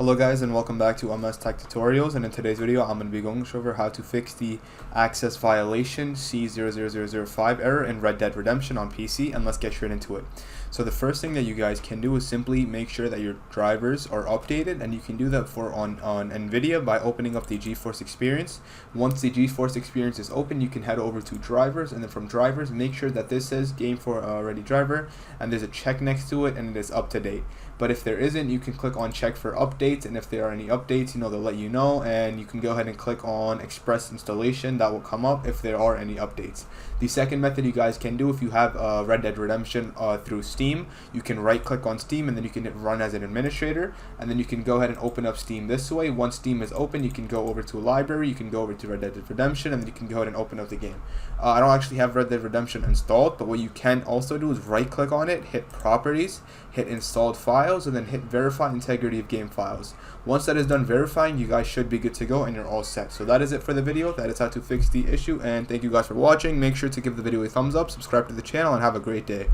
Hello guys, and welcome back to MS Tech Tutorials, and in today's video I'm going to be going over how to fix the access violation c0000005 error in Red Dead Redemption on PC, and let's get straight into it. So the first thing that you guys can do is simply make sure that your drivers are updated, and you can do that on NVIDIA by opening up the GeForce Experience. Once the GeForce Experience is open, you can head over to drivers, and then from drivers make sure that this says game for ready driver and there's a check next to it and it is up to date. But if there isn't, you can click on check for updates, and if there are any updates, they'll let you know, and you can go ahead and click on express installation. That will come up if there are any updates. The second method you guys can do, if you have Red Dead Redemption through Steam, you can right click on Steam and then you can hit run as an administrator, and then you can go ahead and open up Steam this way. Once Steam is open, you can go over to a library, you can go over to Red Dead Redemption, and then you can go ahead and open up the game. I don't actually have Red Dead Redemption installed, but what you can also do is right click on it, hit properties, hit installed files, and then hit verify integrity of game files. Once that is done verifying, you guys should be good to go and you're all set. So that is it for the video. That is how to fix the issue, and thank you guys for watching. Make sure to give the video a thumbs up, subscribe to the channel, and have a great day.